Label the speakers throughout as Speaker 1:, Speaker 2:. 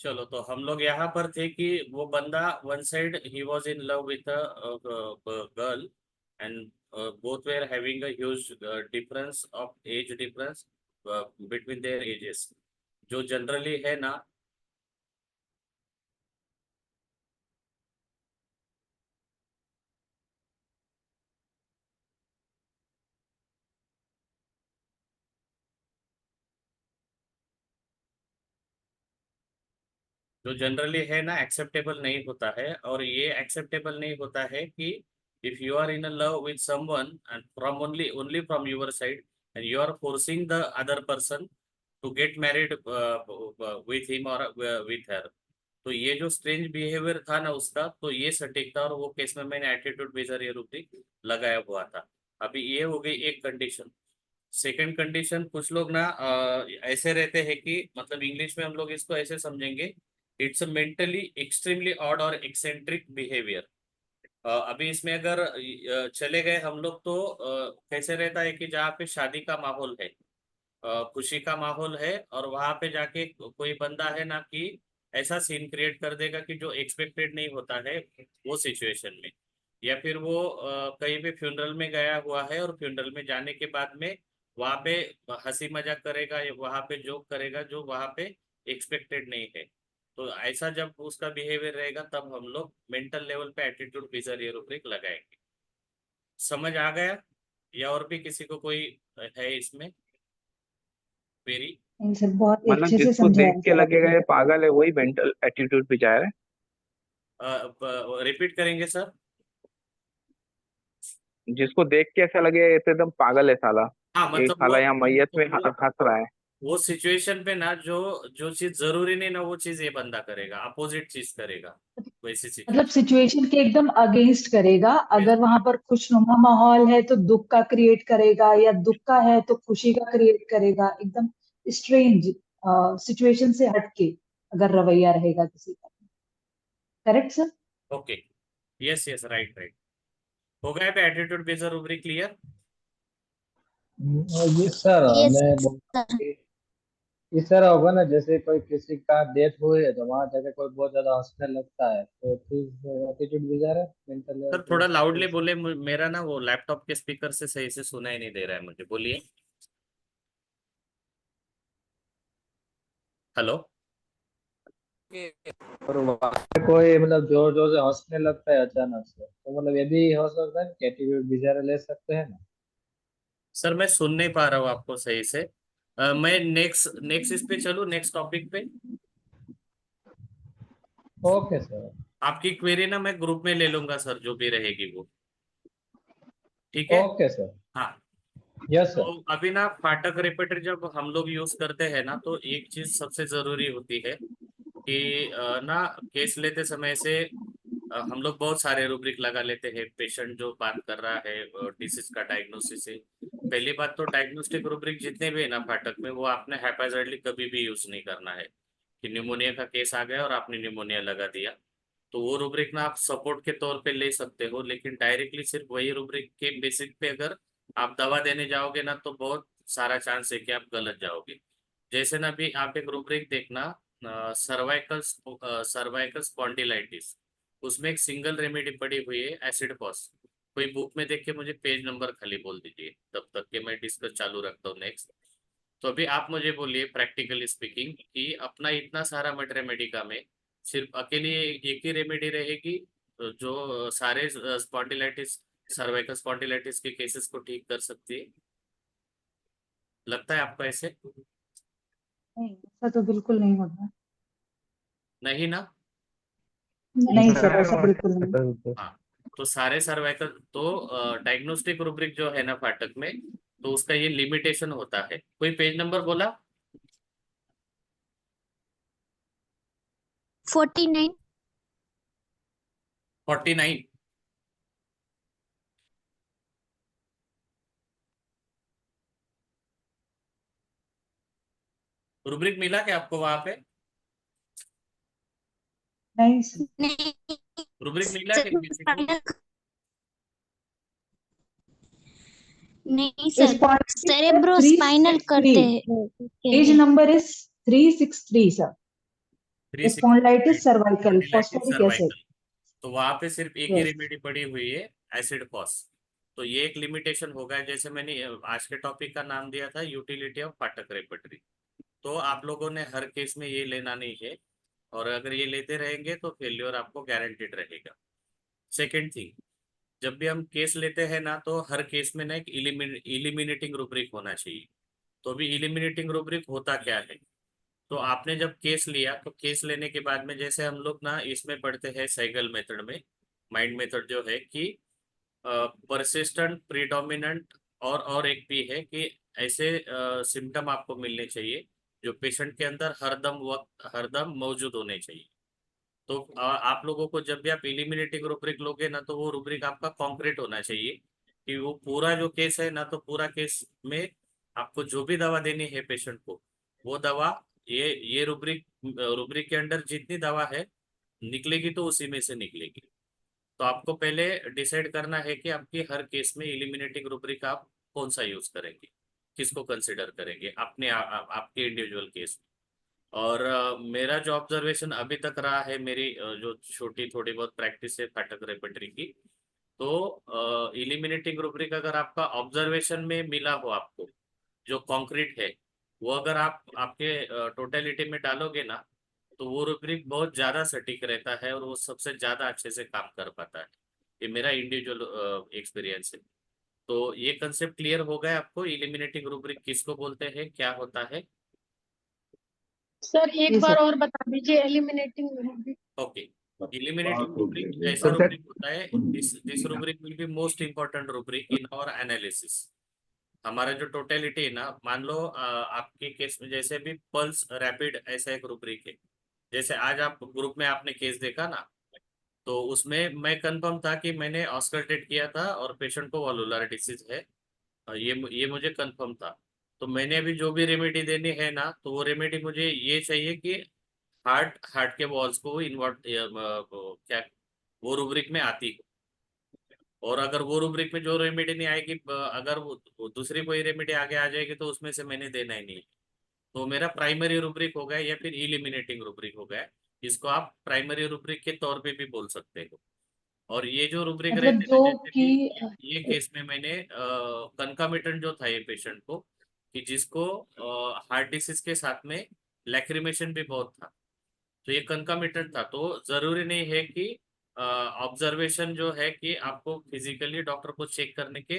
Speaker 1: चलो, तो हम लोग यहाँ पर थे कि वो बंदा one side he was in love with a girl, and both where having a huge difference of age difference between their edges, जो जनरली है ना। जो जनरली है ना एक्सेप्टेबल नहीं होता है, और ये एक्सेप्टेबल नहीं होता है कि if you are in a love with someone and from only only from your side, and you are forcing the other person to get married with him और विथ हर। तो ये जो स्ट्रेंज बिहेवियर था ना उसका, तो ये सटीक था, और वो केस में मैंने एटीट्यूड बेजर ये रूब्रिक लगाया हुआ था। अभी ये हो गई एक कंडीशन। सेकंड कंडीशन, कुछ लोग ना ऐसे रहते हैं कि मतलब इंग्लिश में हम लोग इसको ऐसे समझेंगे, it's a mentally extremely odd और एक्सेंट्रिक बिहेवियर। अभी इसमें अगर चले गए हम लोग तो कैसे रहता है कि जहाँ पे शादी का माहौल है, खुशी का माहौल है, और वहां पे जाके कोई बंदा है ना कि ऐसा सीन क्रिएट कर देगा कि जो एक्सपेक्टेड नहीं होता है वो सिचुएशन में। या फिर वो कहीं पे फ्यूनरल में गया हुआ है, और फ्यूनरल में जाने के बाद में वहां पे हंसी मजाक करेगा या वहां पे जोक करेगा जो वहां पे एक्सपेक्टेड नहीं है। तो ऐसा जब उसका बिहेवियर रहेगा तब हम लोग मेंटल लेवल पे एटीट्यूड बिजर ये रूब्रिक लगाएंगे। समझ आ गया? या और भी किसी को कोई है इसमें क्वेरी?
Speaker 2: नहीं सर, बहुत
Speaker 3: मतलब
Speaker 2: अच्छे से
Speaker 3: जिसको देख
Speaker 2: समझाया
Speaker 3: के
Speaker 2: सर
Speaker 3: लगेगा
Speaker 2: आपने।
Speaker 3: ये पागल है वही मेंटल एटीट्यूड पे जा रहा है।
Speaker 1: रिपीट करेंगे सर?
Speaker 3: जिसको देख के ऐसा लगे ये तो एकदम पागल है साला,
Speaker 1: हाँ,
Speaker 3: ये
Speaker 1: मतलब
Speaker 3: साला यहाँ मैयत में हंस रहा है।
Speaker 1: वो सिचुएशन पे ना जो जो चीज जरूरी नहीं ना वो चीज ये बंदा करेगा, अपोजिट चीज करेगा वैसी
Speaker 2: मतलब
Speaker 1: सिचुएशन।
Speaker 2: सिचुएशन के एकदम अगेंस्ट करेगा। अगर वहां पर खुशनुमा माहौल है तो दुख का क्रिएट करेगा, या दुख का है तो खुशी का क्रिएट करेगा। एकदम स्ट्रेंज सिचुएशन से हटके अगर रवैया रहेगा किसी का। Correct sir?
Speaker 1: Okay, yes yes, right right. हो गया पे एटीट्यूड बेस्ड रूब्रिक क्लियर?
Speaker 4: ये सर
Speaker 5: ये
Speaker 4: मैं
Speaker 5: सर
Speaker 4: इस तरह होगा ना, जैसे कोई किसी का डेथ हुई है तो वहां जाके कोई बहुत ज्यादा हंसने लगता है तो फिर एटीट्यूड बिगाड़ है मेंटल लेवल
Speaker 1: सर
Speaker 4: पे
Speaker 1: थोड़ा लाउडली
Speaker 4: कैसे?
Speaker 1: बोले, मेरा ना वो लैपटॉप के स्पीकर से सही से सुनाई नहीं दे रहा है मुझे, बोलिए। हेलो?
Speaker 4: और वहां पे कोई मतलब जोर जोर से हंसने लगता है अचानक से, तो मतलब ये भी हो सकता है कि एटीट्यूड बिगाड़ ले सकते हैं ना।
Speaker 1: सर मैं सुन नहीं पा रहा हूँ आपको सही से। मैं नेक्स्ट नेक्स्ट इस पे चलूँ, नेक्स्ट टॉपिक पे।
Speaker 4: Okay sir.
Speaker 1: आपकी क्वेरी ना मैं ग्रुप में ले लूंगा सर, जो भी रहेगी वो। ठीक है?
Speaker 4: Okay sir.
Speaker 1: हाँ।
Speaker 4: यस
Speaker 1: तो
Speaker 4: सर।
Speaker 1: अभी ना फाटक रिपीटर जब हम लोग यूज करते हैं ना, तो एक चीज सबसे जरूरी होती है कि ना केस लेते समय से हम लोग बहुत सारे रूब्रिक लगा लेते हैं। पेशेंट जो बात कर रहा है डिसीज का डायग्नोसिस है। पहली बात तो डायग्नोस्टिक रूब्रिक जितने भी है ना फाटक में, वो आपने हैप्पैज़ार्डली कभी भी यूज नहीं करना है कि निमोनिया का केस आ गया और आपने निमोनिया लगा दिया। तो वो रूब्रिक ना आप सपोर्ट के तौर पे ले सकते हो, लेकिन डायरेक्टली सिर्फ वही रूब्रिक के बेसिक पे अगर आप दवा देने जाओगे ना तो बहुत सारा चांस है कि आप गलत जाओगे। जैसे ना अभी आप एक रूब्रिक देखना, सर्वाइकल सर्वाइकल स्पॉन्डिलाइटिस, उसमें एक सिंगल रेमेडी पड़ी हुई है एसिड पॉस। कोई बुक में देख के मुझे पेज नंबर खाली बोल दीजिए, तब तक के मैं डिस्कस चालू रखता हूँ नेक्स्ट। तो अभी आप मुझे बोलिए प्रैक्टिकली स्पीकिंग कि अपना इतना सारा मट रेमेडिका में सिर्फ अकेली एक ही रेमेडी रहेगी जो सारे स्पॉन्डिलाइटिस, सर्वाइकल स्पॉन्डिलाइटिस के केसेस को ठीक कर सकती है? लगता है आपको ऐसे?
Speaker 2: नहीं, ऐसा तो बिल्कुल नहीं होगा।
Speaker 1: नहीं ना?
Speaker 2: नहीं सर, ऐसा बिल्कुल नहीं।
Speaker 1: हाँ। तो सारे सर्वाइकल तो डायग्नोस्टिक रूब्रिक जो है ना फाटक में, तो उसका ये लिमिटेशन होता है। कोई पेज नंबर बोला?
Speaker 5: 49।
Speaker 1: 49? रूब्रिक मिला क्या आपको वहां पे?
Speaker 2: नहीं सर।
Speaker 5: नहीं
Speaker 1: रूब्रिक मिला क्या किसी को?
Speaker 5: स्पाइनल, नहीं sir, cerebro
Speaker 2: three
Speaker 5: spinal
Speaker 2: six three
Speaker 5: करते हैं।
Speaker 2: Page number is 363 sir. Spondylitis cervical,
Speaker 1: spondylitis
Speaker 2: phosphoric acid.
Speaker 1: Cervical, तो वहां पे सिर्फ एक ही
Speaker 2: यस,
Speaker 1: रेमेडी पड़ी हुई है, एसिड फॉस। तो ये एक लिमिटेशन होगा, जैसे मैंने आज के टॉपिक का नाम दिया था यूटिलिटी ऑफ फाटक रेपर्टरी। तो आप लोगों ने हर केस में ये लेना नहीं है, और अगर ये लेते रहेंगे तो फेल्योर आपको गारंटेड रहेगा। सेकेंड थिंग, जब भी हम केस लेते हैं ना, तो हर केस में ना एक इलिमिनेटिंग रूब्रिक होना चाहिए। तो अभी इलिमिनेटिंग रूब्रिक होता क्या है? तो आपने जब केस लिया, तो केस लेने के बाद में जैसे हम लोग ना इसमें पढ़ते हैं साइकिल मेथड में, माइंड मेथड जो है कि परसिस्टेंट, प्रीडोमिनेंट, और एक भी है कि ऐसे सिम्टम आपको मिलने चाहिए जो पेशेंट के अंदर हरदम मौजूद होने चाहिए। तो आप लोगों को जब भी आप इलिमिनेटिंग रूब्रिक लोगे ना, तो वो रूब्रिक आपका कॉन्क्रीट होना चाहिए कि वो पूरा जो केस है ना, तो पूरा केस में आपको जो भी दवा देनी है पेशेंट को, वो दवा, ये रूब्रिक रूब्रिक के अंदर जितनी दवा है निकलेगी तो उसी में से निकलेगी। तो आपको पहले डिसाइड करना है कि आपकी हर केस में इलिमिनेटिंग रूब्रिक आप कौन सा यूज करेंगे, किसको कंसिडर करेंगे अपने आपके इंडिविजुअल केस में। और मेरा जो ऑब्जर्वेशन अभी तक रहा है, मेरी जो छोटी थोड़ी बहुत प्रैक्टिस है फाटक रेपर्टरी की, तो इलिमिनेटिंग रूब्रिक अगर आपका ऑब्जर्वेशन में मिला हो आपको, जो कॉन्क्रीट है, वो अगर आप आपके टोटलिटी में डालोगे ना, तो वो रूब्रिक बहुत ज्यादा सटीक रहता है और वो सबसे ज्यादा अच्छे से काम कर पाता है। ये मेरा इंडिविजुअल एक्सपीरियंस है। तो ये कंसेप्ट क्लियर हो गया आपको, इलिमिनेटिंग रूब्रिक किसको बोलते हैं, क्या होता है?
Speaker 6: सर एक
Speaker 2: जी
Speaker 6: बार
Speaker 2: सर।
Speaker 6: और बता दीजिए एलिमिनेटिंग।
Speaker 1: ओके, इलिमिनेटिंग रूब्रिक ऐसा
Speaker 3: तो सर
Speaker 1: रूब्रिक होता है, this rubric will be most important rubric in our analysis. हमारा जो टोटलिटी है ना, मान लो आपके केस में जैसे भी पल्स रैपिड ऐसा एक रूब्रिक है। जैसे आज आप ग्रुप में आपने केस देखा ना, तो उसमें मैं कंफर्म था कि मैंने ऑस्कल्टेट किया था और पेशेंट को वॉल्वुलर डिसीज है, ये मुझे कंफर्म था। तो मैंने अभी जो भी रेमेडी देनी है ना, तो वो रेमेडी मुझे ये चाहिए कि हार्ट हार्ट के वॉल्स को इन्वर्ट, क्या वो रूब्रिक में आती हो। और अगर वो रूब्रिक में जो रेमेडी नहीं आएगी, अगर वो दूसरी कोई रेमेडी आगे आ जाएगी, तो उसमें से मैंने देना ही नहीं है। तो मेरा प्राइमरी रूब्रिक हो गया या फिर इलिमिनेटिंग रूब्रिक हो गया, इसको आप प्राइमरी रूब्रिक के तौर पे भी बोल सकते हो। और ये जो रूब्रिक
Speaker 2: मतलब
Speaker 1: रहते हैं
Speaker 2: जो
Speaker 1: ना, जैसे
Speaker 2: कि
Speaker 1: कि ये केस में मैंने कंकामिटेंट जो था ये पेशेंट को, कि जिसको हार्ट डिसीज के साथ में लैक्रिमेशन भी बहुत था, तो ये कंकामिटेंट था। तो जरूरी नहीं है कि ऑब्जर्वेशन जो है कि आपको फिजिकली डॉक्टर को चेक करने के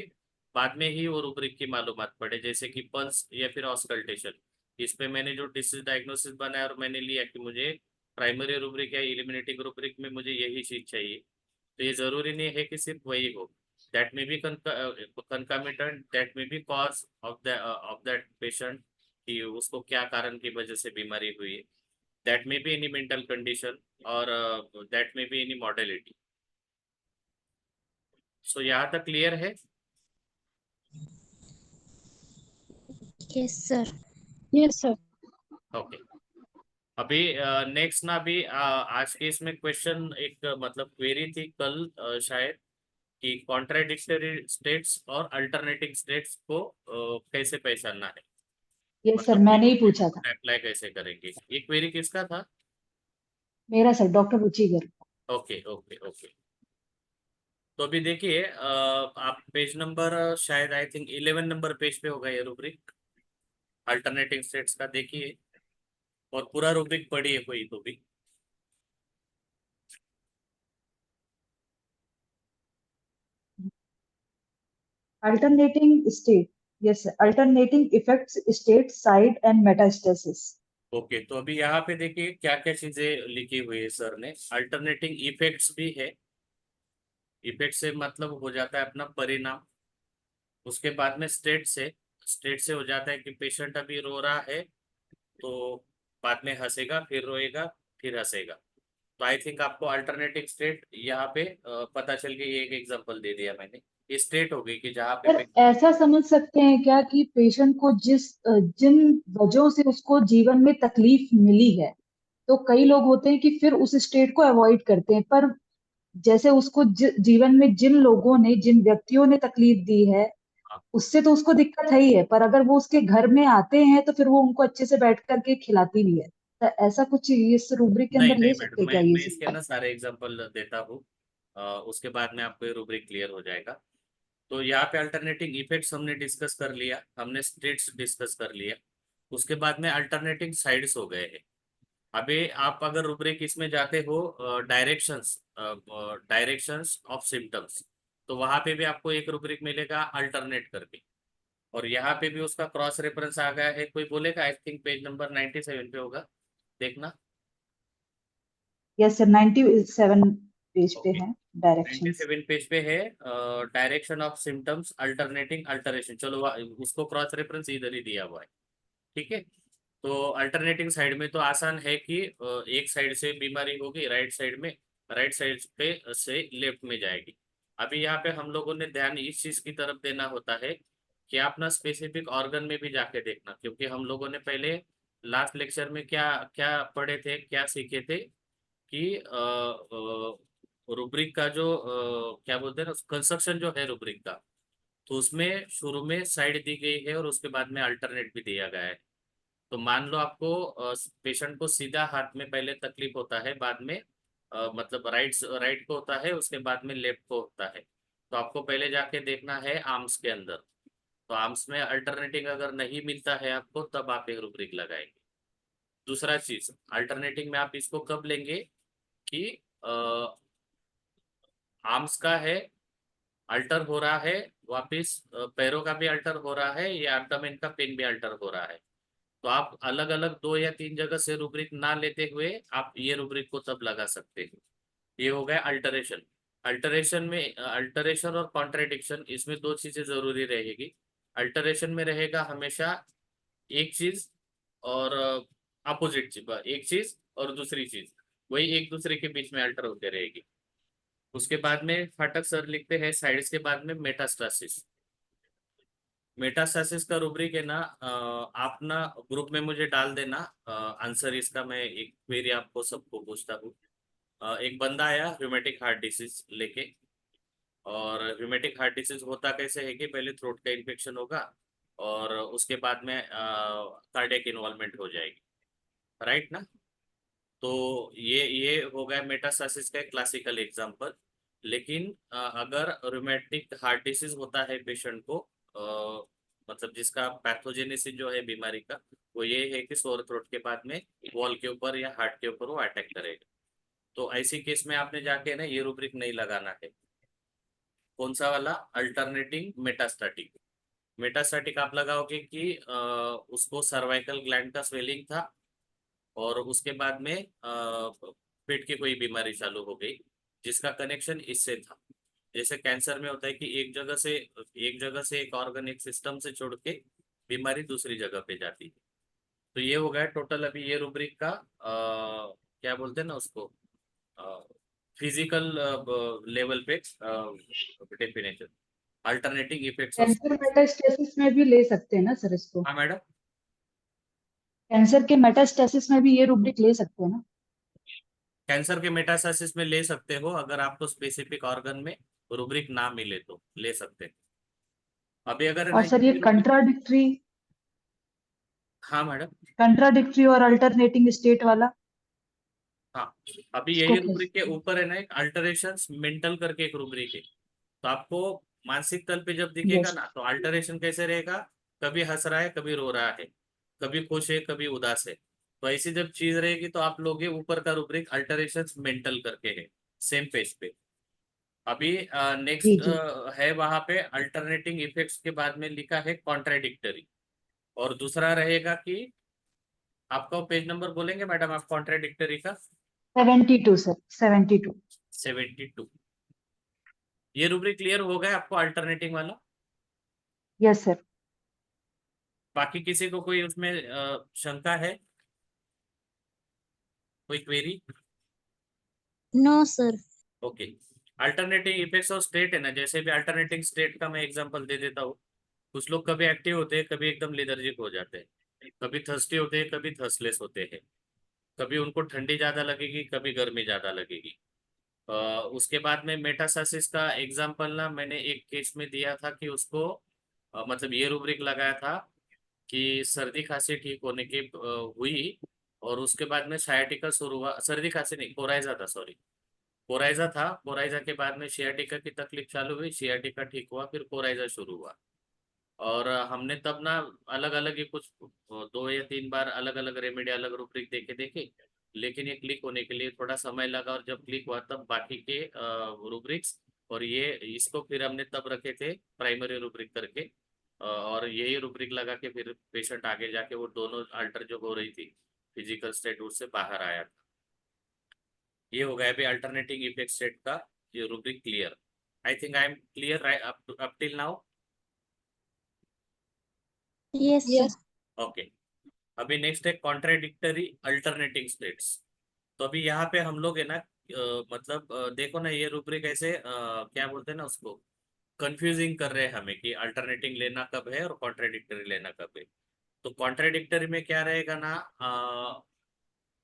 Speaker 1: बाद में ही वो रूब्रिक की मालूमात पड़े, जैसे कि पल्स या फिर ऑस्कल्टेशन। इस पे मैंने जो डिसीज डायग्नोसिस बनाया और मैंने लिया कि मुझे प्राइमरी रूब्रिक या इलिमिनेटिंग रूब्रिक में मुझे यही चीज चाहिए, तो ये जरूरी नहीं है कि सिर्फ वही हो। That may be concomitant, that may be cause of that patient, कि उसको क्या कारण की वजह से बीमारी हुई है। That may be any mental condition, और that may be any modality. So यहाँ तक क्लियर है?
Speaker 5: Yes sir.
Speaker 6: Yes sir.
Speaker 1: Okay. अभी नेक्स्ट ना, अभी आज के इसमें क्वेश्चन एक मतलब क्वेरी थी कल शायद, कि कॉन्ट्राडिक्टरी स्टेट्स और अल्टरनेटिंग स्टेट्स को कैसे पहचानना है,
Speaker 2: यस सर,
Speaker 1: मतलब
Speaker 2: मैंने ही पूछा था।
Speaker 1: अप्लाई कैसे करेंगे। ये क्वेरी किसका था?
Speaker 2: मेरा सर, डॉक्टर रुचिगर।
Speaker 1: Okay okay okay. तो अभी देखिए, आप पेज नंबर शायद आई थिंक 11 नंबर पेज पे होगा ये रूब्रिक, अल्टरनेटिंग स्टेट्स का देखिए, और पूरा रूब्रिक पढ़िए कोई तो भी।
Speaker 2: Alternating state, yes sir, alternating effects, state, side and metastasis.
Speaker 1: Okay, तो अभी यहाँ पे देखिए क्या क्या चीजें लिखी हुई है सर ने। अल्टरनेटिंग इफेक्ट्स भी है, इफेक्ट से मतलब हो जाता है अपना परिणाम। उसके बाद में स्टेट से हो जाता है कि पेशेंट अभी रो रहा है, तो बाद में हंसेगा, फिर रोएगा, फिर हंसेगा। तो आई थिंक आपको अल्टरनेटिव स्टेट यहाँ पे पता चल गई, एक एग्जांपल दे दिया मैंने। ये स्टेट हो गई कि जहाँ पे
Speaker 2: सर ऐसा समझ सकते हैं क्या कि पेशेंट को जिन वजहों से उसको जीवन में तकलीफ मिली है, तो कई लोग होते हैं कि फिर उस स्टेट को अवॉइड करते हैं, पर जैसे उसको जीवन में जिन लोगों ने, जिन व्यक्तियों ने तकलीफ दी है,
Speaker 1: हाँ,
Speaker 2: उससे तो उसको दिक्कत है ही है, पर अगर वो उसके घर में आते हैं तो फिर वो उनको अच्छे से बैठ करके खिलाती भी है। तो ऐसा कुछ इस रूब्रिक के
Speaker 1: नहीं
Speaker 2: अंदर
Speaker 1: नहीं
Speaker 2: ले सकते
Speaker 1: मैडम,
Speaker 2: क्या
Speaker 1: मैं
Speaker 2: ये
Speaker 1: इसके
Speaker 2: चीज?
Speaker 1: ना सारे एग्जांपल देता हूँ। उसके बाद में आपको ये रूब्रिक क्लियर हो जाएगा। तो यहाँ पे अल्टरनेटिंग इफेक्ट्स हमने डिस्कस कर लिया, हमने स्टेट्स डिस्कस कर लिया, उसके बाद में अल्टरनेटिंग साइड्स हो गए हैं। अभी आप अगर रूब्रिक इसमें जाते हो डायरेक्शंस, डायरेक्शंस ऑफ सिम्टम्स, तो वहां पे भी आपको एक रूब्रिक मिलेगा अल्टरनेट करके। और यहाँ पे भी उसका क्रॉस रेफरेंस आ गया है, कोई बोलेगा, आई थिंक पेज नंबर 97 पे होगा, देखना।
Speaker 2: यस सर, 97 पेज पे
Speaker 1: ओके,
Speaker 2: है डायरेक्शंस।
Speaker 1: 97 पेज पे है direction of symptoms alternating alteration. चलो उसको क्रॉस रेफरेंस इधर ही दिया हुआ है, ठीक है। तो अल्टरनेटिंग साइड में तो आसान है कि एक साइड से बीमारी होगी राइट साइड में, राइट साइड पे से लेफ्ट में जाएगी। अभी यहाँ पे हम लोगों ने ध्यान इस चीज की तरफ देना होता है कि आप ना स्पेसिफिक ऑर्गन में भी जाके देखना, क्योंकि हम लोगों ने पहले लास्ट लेक्चर में क्या क्या पढ़े थे, क्या सीखे थे कि रूब्रिक का जो क्या बोलते हैं ना, कंस्ट्रक्शन जो है रूब्रिक का, तो उसमें शुरू में साइड दी गई है और उसके बाद में अल्टरनेट भी दिया गया है। तो मान लो आपको पेशेंट को सीधा हाथ में पहले तकलीफ होता है, बाद में मतलब राइट को होता है, उसके बाद में लेफ्ट को होता है। तो आपको पहले जाके देखना है आर्म्स के अंदर। तो आर्म्स में अल्टरनेटिंग अगर नहीं मिलता है आपको, तब आप एक रूब्रिक लगाएंगे। दूसरा चीज, अल्टरनेटिंग में आप इसको कब लेंगे कि आर्म्स का है, अल्टर हो रहा है, वापिस पैरों का भी अल्टर हो रहा है, या एब्डोमेन का पेन भी अल्टर हो रहा है, तो आप अलग अलग 2 या 3 जगह से रूब्रिक ना लेते हुए आप ये रूब्रिक को तब लगा सकते हैं। ये हो गया अल्टरेशन। अल्टरेशन में अल्टरेशन और कॉन्ट्रेडिक्शन, इसमें 2 चीजें जरूरी रहेगी। अल्टरेशन में रहेगा हमेशा एक चीज और अपोजिट चीज, एक चीज और दूसरी चीज, वही एक दूसरे के बीच में अल्टर होते रहेगी। उसके बाद में फाटक सर लिखते हैं साइड्स के बाद में मेटास्टासिस। मेटास्टासिस का रूब्रिक है ना, आप ना ग्रुप में मुझे डाल देना आंसर इसका। मैं एक क्वेरी आपको सबको पूछता हूँ। एक बंदा आया र्यूमेटिक हार्ट डिसीज लेके, और र्यूमेटिक हार्ट डिसीज होता कैसे है कि पहले थ्रोट का इन्फेक्शन होगा और उसके बाद में कार्डियक इन्वॉल्वमेंट हो जाएगी, राइट ना। तो ये हो गया मेटास्टासिस का एक क्लासिकल एग्जांपल। लेकिन अगर रूमेटिक हार्ट डिसीज होता है पेशेंट को, मतलब जिसका पैथोजेनेसिस जो है बीमारी का, वो ये है कि सोर थ्रोट के बाद में वॉल के ऊपर या हार्ट के ऊपर वो अटैक करेगा। तो ऐसी केस में आपने जाके ना ये रूब्रिक नहीं लगाना है। कौन सा वाला? Alternating metastatic. मेटास्टैटिक आप लगाओगे कि उसको सर्वाइकल ग्लैंड का स्वेलिंग था और उसके बाद में पेट की कोई बीमारी चालू हो गई जिसका कनेक्शन इससे था। जैसे कैंसर में होता है कि एक जगह से एक ऑर्गन एक सिस्टम से छोड़ के बीमारी दूसरी जगह पे जाती है। तो ये हो गया टोटल अभी ये रूब्रिक का क्या बोलते हैं ना उसको, फिजिकल लेवल पे definition. Alternating effects of.
Speaker 2: Cancer metastasis में भी ले सकते हैं ना सर इसको?
Speaker 1: हाँ मैडम,
Speaker 2: कैंसर के मेटास्टेसिस में भी ये रूब्रिक ले सकते हैं ना?
Speaker 1: कैंसर के मेटास्टेसिस में ले सकते हो, अगर आपको स्पेसिफिक ऑर्गन में रूब्रिक ना मिले तो ले सकते हैं। अभी अगर है ना
Speaker 2: और सर ये
Speaker 1: ये रूब्रिक।
Speaker 2: कंट्राडिक्टरी
Speaker 1: हाँ मैडम।
Speaker 2: कंट्राडिक्टरी और अल्टरनेटिंग स्टेट वाला,
Speaker 1: हाँ, अभी
Speaker 2: इसको
Speaker 1: यही रूब्रिक के
Speaker 2: कैसे?
Speaker 1: ऊपर है ना एक अल्टरेशंस मेंटल करके एक रूब्रिक है। तो आपको मानसिक तल पे जब दिखेगा
Speaker 2: यस।
Speaker 1: ना, तो अल्टरेशन कैसे रहेगा? कभी हंस रहा है, कभी रो रहा है, कभी खुश है, कभी उदास है। तो ऐसी जब चीज रहेगी तो आप लोग ऊपर का रूब्रिक अल्टरेशंस मेंटल करके है, सेम पेज पे। अभी
Speaker 2: जी
Speaker 1: नेक्स्ट
Speaker 2: जी।
Speaker 1: है वहां पे अल्टरनेटिंग इफेक्ट्स के बाद में लिखा है कॉन्ट्राडिक्टरी। और दूसरा रहेगा कि आपका पेज नंबर बोलेंगे मैडम आप कॉन्ट्राडिक्टरी का?
Speaker 2: 72 सर, 72।
Speaker 1: 72। ये रूब्रिक क्लियर हो गया आपको अल्टरनेटिंग वाला?
Speaker 2: Yes sir.
Speaker 1: बाकी किसी को कोई उसमें शंका है, कोई query?
Speaker 5: No sir.
Speaker 1: Okay. Alternating effects of state है ना, जैसे भी अल्टरनेटिंग स्टेट का मैं एग्जांपल दे देता हूँ। कुछ लोग कभी एक्टिव होते हैं, कभी एकदम लेथर्जिक हो जाते हैं, कभी थर्स्टी होते हैं, कभी थर्स्टलेस होते हैं, कभी उनको ठंडी ज्यादा लगेगी, कभी गर्मी ज्यादा लगेगी। उसके बाद में मेटासासिस का एग्जांपल ना मैंने एक केस में दिया था कि उसको मतलब ये रूब्रिक लगाया था कि सर्दी खांसी ठीक होने की हुई और उसके बाद में sciatica शुरू हुआ, सर्दी खांसी नहीं, कोराइजा था, सॉरी, कोराइजा था। कोराइजा के बाद में सियाटिका की तकलीफ चालू हुई, सियाटिका ठीक हुआ, फिर कोराइजा शुरू हुआ। और हमने तब ना अलग अलग ही कुछ 2 या 3 बार अलग अलग रेमेडी, अलग रूब्रिक देखे देखे, लेकिन ये क्लिक होने के लिए थोड़ा समय लगा, और जब क्लिक हुआ तब बाकी के रूब्रिक्स और ये इसको फिर हमने तब रखे थे प्राइमरी रूब्रिक करके, और यही रूब्रिक लगा के फिर पेशेंट आगे जाके वो दोनों अल्टर जो हो रही थी फिजिकल स्टेट उससे बाहर आया था। ये हो गया अभी अल्टरनेटिंग इफेक्ट स्टेट का ये rubric clear. I think I am clear up till now.
Speaker 5: Yes, sir.
Speaker 6: Yes.
Speaker 1: Okay, अभी नेक्स्ट है कॉन्ट्राडिक्टरी अल्टरनेटिंग स्टेट्स। तो अभी यहाँ पे हम लोग है ना मतलब देखो ना, ये रूब्रिक ऐसे क्या बोलते हैं ना उसको, कंफ्यूजिंग कर रहे हैं हमें कि अल्टरनेटिंग लेना कब है और कॉन्ट्राडिक्टरी लेना कब है। तो कॉन्ट्राडिक्टरी में क्या रहेगा ना,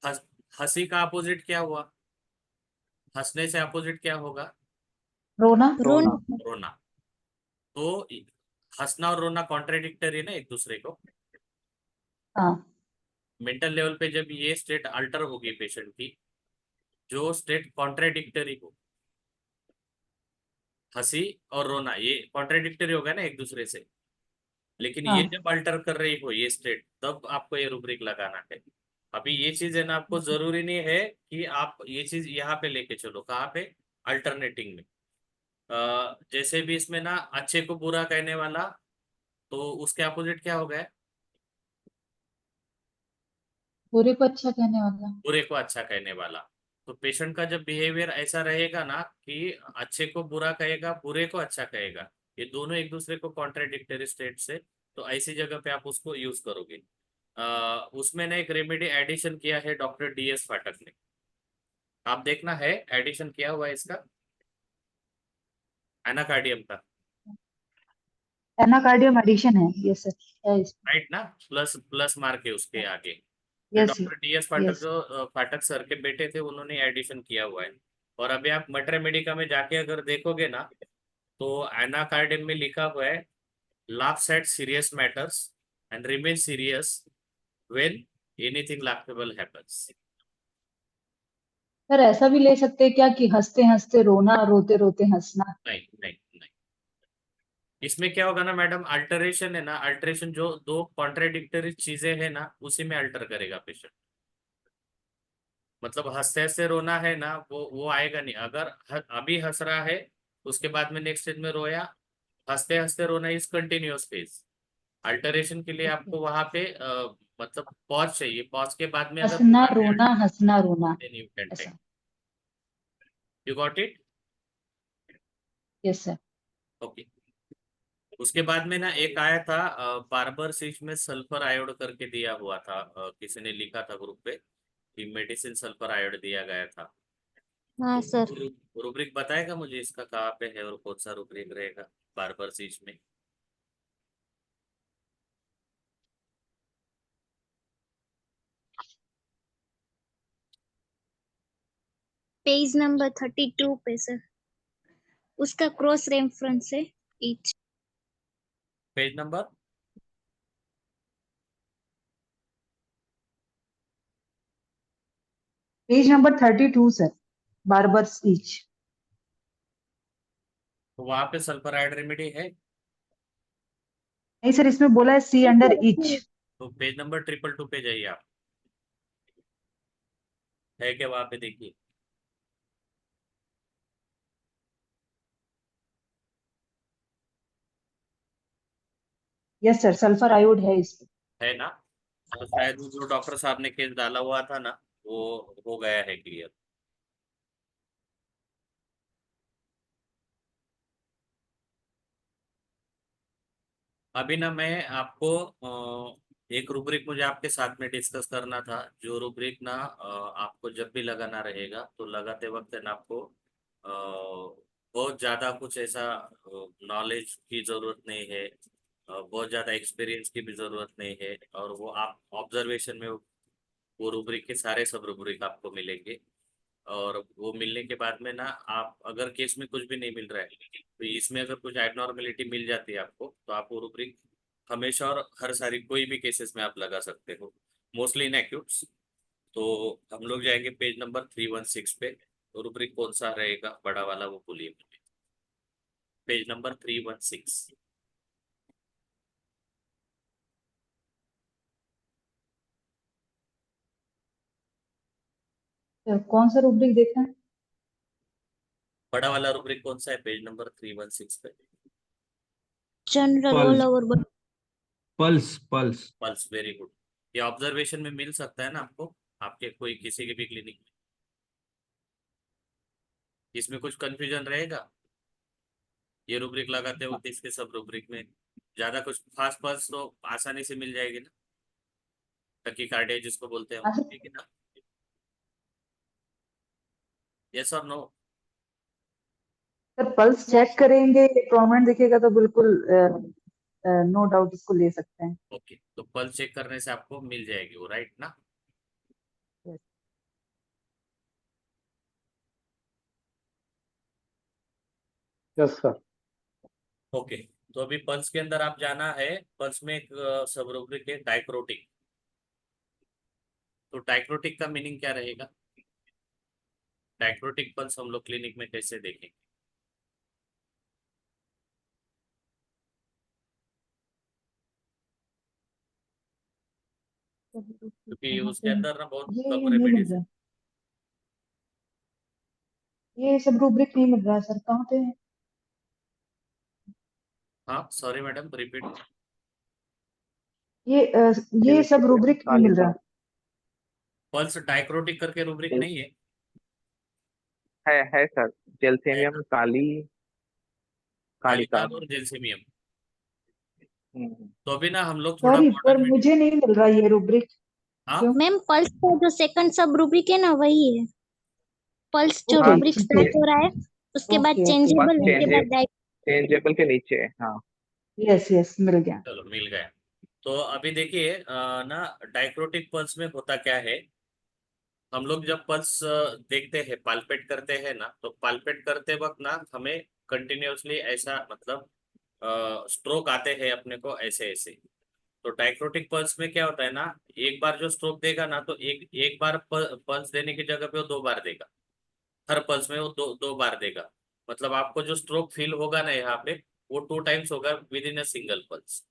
Speaker 1: हंस- हंसी का अपोजिट क्या हुआ, हंसने से अपोजिट क्या होगा,
Speaker 2: रोना।
Speaker 5: रोना।
Speaker 1: रोना। तो हंसना और रोना कॉन्ट्राडिक्टरी है ना एक दूसरे को।
Speaker 2: हाँ।
Speaker 1: मेंटल लेवल पे जब ये स्टेट अल्टर होगी पेशेंट की, जो स्टेट कॉन्ट्राडिक्टरी हो, हंसी और रोना ये कॉन्ट्राडिक्टरी होगा ना एक दूसरे से, लेकिन ये
Speaker 2: हाँ।
Speaker 1: जब अल्टर कर रही हो ये स्टेट, तब आपको ये रूब्रिक लगाना है। अभी ये चीज है ना, आपको जरूरी नहीं है कि आप ये चीज यहाँ पे लेके चलो, कहाँ पे, अल्टरनेटिंग में। जैसे भी इसमें ना अच्छे को बुरा कहने वाला, तो उसके अपोजिट क्या हो गया,
Speaker 2: बुरे को अच्छा कहने वाला।
Speaker 1: बुरे को अच्छा कहने वाला। तो पेशेंट का जब बिहेवियर ऐसा रहेगा ना कि अच्छे को बुरा कहेगा, बुरे को अच्छा कहेगा, ये दोनों एक दूसरे को कॉन्ट्राडिक्टरी स्टेट से, तो ऐसी जगह पे आप उसको यूज करोगे। उसमें ना एक रेमेडी एडिशन किया है डॉक्टर DS फाटक ने, आप देखना है, एडिशन किया हुआ है इसका, एनाकार्डियम का,
Speaker 2: एनाकार्डियम एडिशन है, यस सर, है इसमें।
Speaker 1: राइट ना, प्लस प्लस मार्क है उसके आगे। फिर
Speaker 2: यस
Speaker 1: डॉक्टर DS फाटक
Speaker 2: यस।
Speaker 1: जो फाटक सर के बेटे थे, उन्होंने एडिशन किया हुआ है। और अभी आप मटर मेडिका में जाके अगर देखोगे ना, तो एनाकार्डियम में लिखा हुआ है, laughs at serious matters and remains serious when anything laughable happens।
Speaker 2: Sir ऐसा भी ले सकते हैं क्या कि हंसते हंसते रोना, रोते रोते हंसना?
Speaker 1: नहीं नहीं नहीं, इसमें क्या होगा ना मैडम, अल्टरेशन है ना, अल्टरेशन जो दो कॉन्ट्राडिक्टरी चीजें हैं ना, उसी में अल्टर करेगा पेशेंट। मतलब हंसते हंसते रोना है ना, वो आएगा नहीं। अगर अभी हंस रहा है, उसके बाद में नेक्स्ट स्टेज में रोया, हंसते हंसते रोना इज कंटिन्यूअस फेज। अल्टरेशन के लिए
Speaker 2: ओके।
Speaker 1: आपको वहां पे मतलब पॉज चाहिए, पॉज के बाद में अगर
Speaker 2: हंसना
Speaker 1: पूरा
Speaker 2: रोना, हंसना रोना,
Speaker 1: यू कैन टेक,
Speaker 2: ऐसा।
Speaker 1: You got it.
Speaker 2: Yes sir.
Speaker 1: Okay, उसके बाद में ना एक आया था बार्बर सीज में सल्फर आयोड करके दिया हुआ था, किसी ने लिखा था ग्रुप पे कि मेडिसिन सल्फर आयोड दिया गया था।
Speaker 5: हाँ सर।
Speaker 1: रूब्रिक बताएगा मुझे इसका कहाँ पे है और कौन सा रूब्रिक रहेगा बार्बर सीज में।
Speaker 5: पेज नंबर 32 पे सर, उसका क्रॉस रेफरेंस है each.
Speaker 1: Page number,
Speaker 2: page number 32 sir, barber speech.
Speaker 1: तो वहां पे सल्फर आयोड रेमेडी है।
Speaker 2: नहीं सर, इसमें बोला है सी अंडर ईच।
Speaker 1: तो पेज नंबर 222 पे जाइए आप, है क्या वहां पे, देखिए।
Speaker 2: यस सर, सल्फर आयोड है इसमें।
Speaker 1: है ना, तो शायद वो जो डॉक्टर साहब ने केस डाला हुआ था ना, वो हो गया है क्लियर। अभी ना मैं आपको एक रूब्रिक मुझे आपके साथ में डिस्कस करना था, जो रूब्रिक ना आपको जब भी लगाना रहेगा, तो लगाते वक्त ना आपको बहुत ज़्यादा कुछ ऐसा नॉलेज की ज़रूरत नहीं है, बहुत ज़्यादा एक्सपीरियंस की भी ज़रूरत नहीं है, और वो आप ऑब्जर्वेशन में वो रूब्रिक के सारे सब रूब्रिक आपको मिलेंगे। और वो मिलने के बाद में ना, आप अगर केस में कुछ भी नहीं मिल रहा है, तो इसमें अगर कुछ एबनॉर्मेलिटी मिल जाती है आपको, तो आप वो रूब्रिक हमेशा और हर सारी कोई भी केसेस में आप लगा सकते हो, मोस्टली इन एक्यूट्स। तो हम लोग जाएंगे पेज नंबर 316 पे। तो रूब्रिक कौन सा रहेगा बड़ा वाला वो बोलिए मुझे। Page number 316।
Speaker 2: तो कौन सा रूब्रिक देखना है?
Speaker 1: बड़ा वाला रूब्रिक कौन सा है पेज नंबर 316 पे?
Speaker 5: General all
Speaker 7: pulse
Speaker 5: over.
Speaker 7: Pulse pulse
Speaker 1: pulse, very good. ये ऑब्जर्वेशन में मिल सकता है ना आपको, आपके कोई किसी के भी क्लिनिक में? इसमें कुछ कंफ्यूजन रहेगा ये रूब्रिक लगाते वक्त इसके सब रूब्रिक में? ज्यादा कुछ फास्ट पल्स तो आसानी से मिल जाएगी ना, टकीकार्डिया जिसको बोलते हैं हम,
Speaker 2: अच्छा,
Speaker 1: ठीक है ना? यस और नो?
Speaker 2: सर पल्स चेक करेंगे, प्रोमिनेंट दिखेगा तो बिल्कुल नो डाउट इसको ले सकते हैं।
Speaker 1: ओके, तो पल्स चेक करने से आपको मिल जाएगी वो, राइट ना?
Speaker 2: Yes.
Speaker 4: Yes sir.
Speaker 1: ओके, तो अभी पल्स के अंदर आप जाना है। पल्स में एक सब रूब्रिक है डाइक्रोटिक। तो डाइक्रोटिक का मीनिंग क्या रहेगा? डाइक्रोटिक पल्स हम लोग क्लिनिक में कैसे देखेंगे? क्योंकि
Speaker 2: यहाँ
Speaker 1: उसके
Speaker 2: पे
Speaker 1: अंदर ना बहुत
Speaker 2: ये
Speaker 1: कम
Speaker 2: नहीं मिल
Speaker 1: रेमेडीज
Speaker 2: रहा
Speaker 1: है।
Speaker 2: है। ये सब रूब्रिक नहीं मिल रहा है सर, कहाँ पे है?
Speaker 1: हाँ सॉरी मैडम, रिपीट।
Speaker 2: ये
Speaker 3: ये
Speaker 2: ये सब
Speaker 3: नीचे
Speaker 2: रूब्रिक नहीं
Speaker 3: काली
Speaker 2: मिल रहा।
Speaker 1: पल्स डाइक्रोटिक करके रूब्रिक नहीं है?
Speaker 3: है सर।
Speaker 1: है
Speaker 3: जेलसेमियम
Speaker 1: ना?
Speaker 3: काली कालिका।
Speaker 1: कालिकार और जेलसीमियम।
Speaker 3: हम्म।
Speaker 1: तो अभी ना हम लोग थोड़ा
Speaker 2: सॉरी पर
Speaker 1: मॉडर्न में।
Speaker 2: मुझे नहीं मिल रहा ये रूब्रिक।
Speaker 1: हाँ
Speaker 2: क्यों?
Speaker 5: मैम पल्स का जो सेकंड सब रूब्रिक है ना वही है। पल्स जो
Speaker 3: हाँ
Speaker 2: ओके
Speaker 5: रूब्रिक
Speaker 2: ठीक है।
Speaker 5: स्टार्ट हो रहा है उसके बाद
Speaker 2: ओके ओके
Speaker 3: बस
Speaker 5: चेंजेबल
Speaker 2: थैंक
Speaker 5: उसके
Speaker 2: यू।
Speaker 5: बाद डाइट।
Speaker 3: चेंजेबल के नीचे है, हाँ।
Speaker 2: यस यस मिल गया।
Speaker 1: चलो मिल गया। तो अभी देखिए ना, डाइक्रोटिक पल्स में होता क्या है। हम लोग जब पल्स देखते हैं, पाल्पेट करते हैं ना, तो पाल्पेट करते वक्त ना हमें कंटिन्यूअसली ऐसा मतलब स्ट्रोक आते हैं अपने को ऐसे ऐसे। तो डाइक्रोटिक पल्स में क्या होता है ना, एक बार जो स्ट्रोक देगा ना तो एक एक बार पल्स देने की जगह पे वो 2 बार देगा। हर पल्स में वो दो बार देगा। मतलब आपको जो स्ट्रोक फील होगा ना यहाँ पे, वो 2 टाइम्स होगा with in a single pulse.